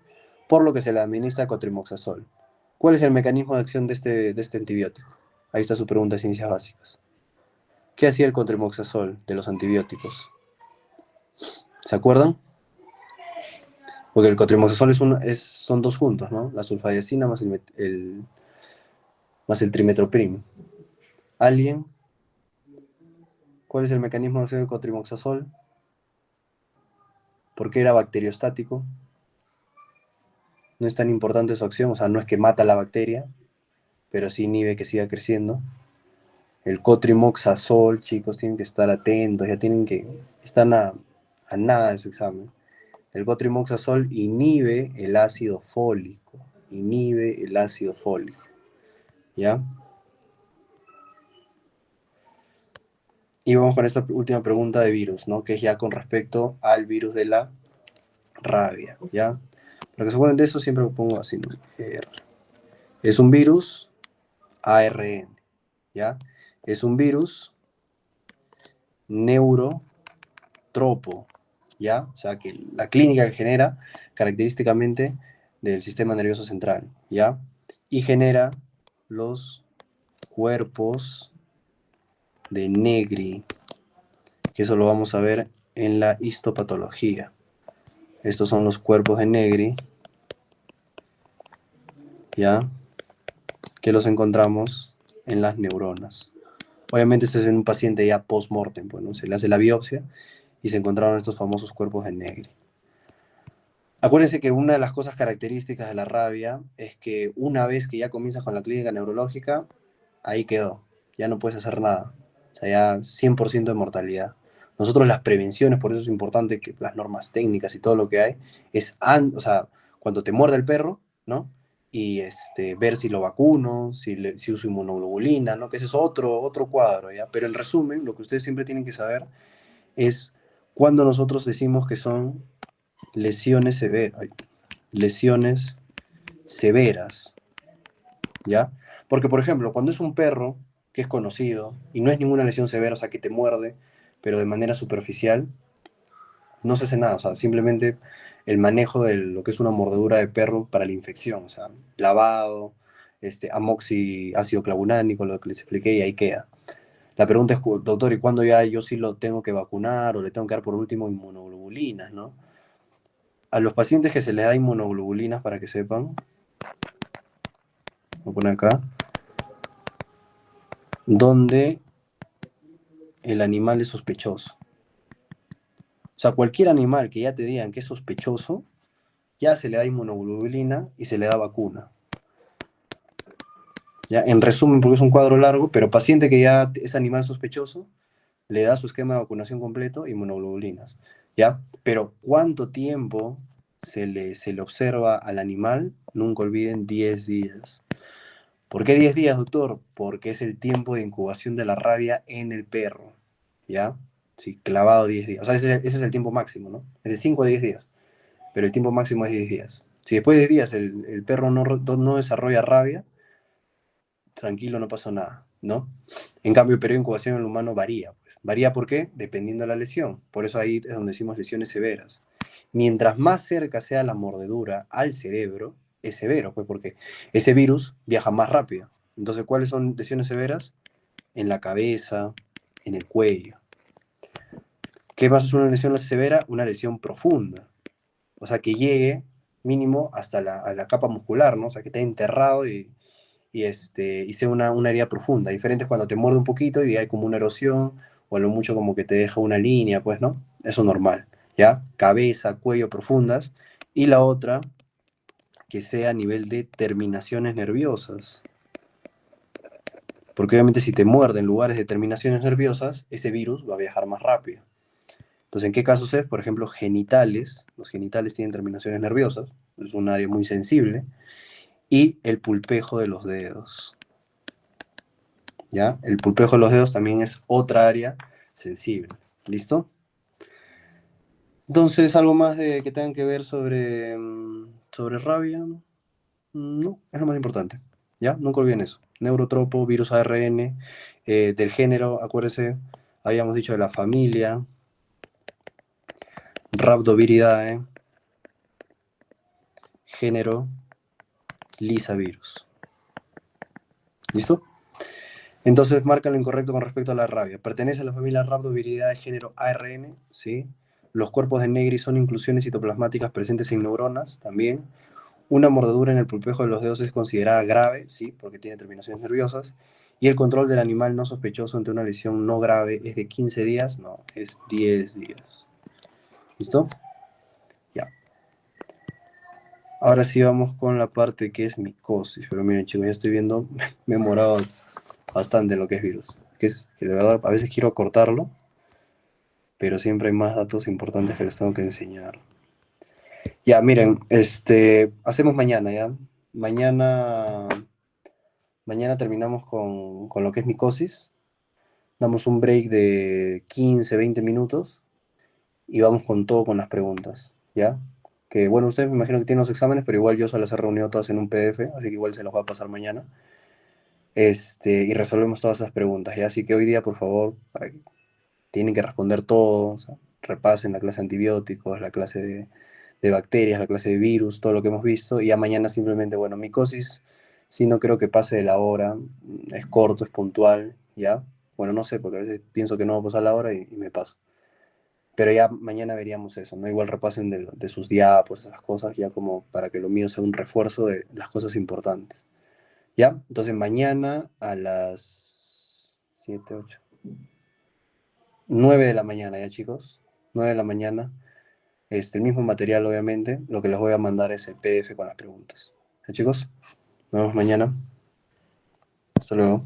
Speaker 1: por lo que se le administra cotrimoxazol. ¿Cuál es el mecanismo de acción de este antibiótico? Ahí está su pregunta de ciencias básicas. ¿Qué hacía el cotrimoxazol de los antibióticos? ¿Se acuerdan? Porque el cotrimoxazol son dos juntos, ¿no? La sulfadiazina más el trimetoprim. ¿Alguien? ¿Cuál es el mecanismo de acción del cotrimoxazol? ¿Por qué era bacteriostático? No es tan importante su acción, o sea, no es que mata la bacteria, pero sí inhibe que siga creciendo. El cotrimoxazol, chicos, tienen que estar atentos, están a nada de su examen. El cotrimoxazol inhibe el ácido fólico, ¿ya? Y vamos con esta última pregunta de virus, ¿no? Que es ya con respecto al virus de la rabia, ¿ya? Para que se acuerden de eso, siempre lo pongo así, ¿no? Es un virus ARN, ¿ya? Es un virus neurotropo, ¿ya? O sea, que la clínica que genera característicamente del sistema nervioso central, ¿ya? Y genera los cuerpos de Negri, que eso lo vamos a ver en la histopatología. Estos son los cuerpos de Negri, ¿ya? Que los encontramos en las neuronas. Obviamente este es en un paciente ya post-mortem, pues, ¿no? Se le hace la biopsia y se encontraron estos famosos cuerpos de Negri. Acuérdense que una de las cosas características de la rabia es que una vez que ya comienzas con la clínica neurológica, ahí quedó, ya no puedes hacer nada, o sea, ya 100% de mortalidad. Nosotros las prevenciones, por eso es importante que las normas técnicas y todo lo que hay, o sea, cuando te muerde el perro, ¿no? Y ver si lo vacuno, si uso inmunoglobulina, ¿no? Que ese es otro cuadro, ¿ya? Pero en resumen, lo que ustedes siempre tienen que saber es cuando nosotros decimos que son lesiones severas, ¿ya? Porque, por ejemplo, cuando es un perro que es conocido y no es ninguna lesión severa, o sea, que te muerde, pero de manera superficial, no se hace nada, o sea, simplemente el manejo de lo que es una mordedura de perro para la infección, o sea, lavado, amoxi, ácido clavulánico, lo que les expliqué, y ahí queda. La pregunta es, doctor, ¿y cuándo ya yo sí lo tengo que vacunar o le tengo que dar por último inmunoglobulinas, ¿no? A los pacientes que se les da inmunoglobulinas, para que sepan, voy a poner acá, donde el animal es sospechoso. O sea, cualquier animal que ya te digan que es sospechoso, ya se le da inmunoglobulina y se le da vacuna. Ya, en resumen, porque es un cuadro largo, pero paciente que ya es animal sospechoso, le da su esquema de vacunación completo, inmunoglobulinas. ¿Ya? Pero ¿cuánto tiempo se le observa al animal? Nunca olviden 10 días. ¿Por qué 10 días, doctor? Porque es el tiempo de incubación de la rabia en el perro. ¿Ya? Sí, clavado 10 días. O sea, ese es el tiempo máximo, ¿no? Es de 5 a 10 días. Pero el tiempo máximo es 10 días. Si después de 10 días el perro no desarrolla rabia, tranquilo, no pasó nada, ¿no? En cambio, el periodo de incubación en el humano varía. Pues. ¿Varía por qué? Dependiendo de la lesión. Por eso ahí es donde decimos lesiones severas. Mientras más cerca sea la mordedura al cerebro, es severo, pues porque ese virus viaja más rápido. Entonces, ¿cuáles son lesiones severas? En la cabeza, en el cuello. ¿Qué más es una lesión severa? Una lesión profunda. O sea, que llegue mínimo hasta a la capa muscular, ¿no? O sea, que esté enterrado y sea una herida profunda. Diferente es cuando te muerde un poquito y hay como una erosión, o a lo mucho como que te deja una línea, pues, ¿no? Eso normal, ¿ya? Cabeza, cuello profundas. Y la otra, que sea a nivel de terminaciones nerviosas. Porque obviamente si te muerde en lugares de terminaciones nerviosas, ese virus va a viajar más rápido. Entonces, ¿en qué casos es? Por ejemplo, genitales. Los genitales tienen terminaciones nerviosas. Es un área muy sensible. Y el pulpejo de los dedos. ¿Ya? El pulpejo de los dedos también es otra área sensible. ¿Listo? Entonces, ¿algo más que tengan que ver sobre rabia? No, es lo más importante. ¿Ya? Nunca olviden eso. Neurotropo, virus ARN, del género, acuérdense, habíamos dicho de la familia, Rhabdoviridae, género, Lisavirus. ¿Listo? Entonces marcan lo incorrecto con respecto a la rabia. Pertenece a la familia Rhabdoviridae género ARN, ¿sí? Los cuerpos de Negri son inclusiones citoplasmáticas presentes en neuronas también. Una mordedura en el pulpejo de los dedos es considerada grave, sí, porque tiene terminaciones nerviosas. Y el control del animal no sospechoso ante una lesión no grave es de 15 días, no, es 10 días. ¿Listo? Ya. Ahora sí vamos con la parte que es micosis. Pero miren chicos, ya estoy viendo, me he morado bastante en lo que es virus. Que de verdad a veces quiero cortarlo, pero siempre hay más datos importantes que les tengo que enseñar. Ya, miren, hacemos mañana, ¿ya? Mañana, mañana terminamos con lo que es micosis. Damos un break de 15, 20 minutos y vamos con todo con las preguntas, ¿ya? Que bueno, ustedes me imagino que tienen los exámenes, pero igual yo se las he reunido todas en un PDF, así que igual se los voy a pasar mañana. Y resolvemos todas esas preguntas, ¿ya? Así que hoy día, por favor, tienen que responder todo, o sea, repasen la clase de antibióticos, la clase de bacterias, la clase de virus, todo lo que hemos visto, y ya mañana simplemente, bueno, micosis, sí no creo que pase de la hora, es corto, es puntual, ¿ya? Bueno, no sé, porque a veces pienso que no va a pasar la hora y me paso. Pero ya mañana veríamos eso, ¿no? Igual repasen de sus diapos, esas cosas, ya como para que lo mío sea un refuerzo de las cosas importantes. ¿Ya? Entonces mañana a las 7 8 9 de la mañana, ¿ya chicos? 9 de la mañana. El mismo material, obviamente. Lo que les voy a mandar es el PDF con las preguntas. ¿Ya chicos? Nos vemos mañana. Hasta luego.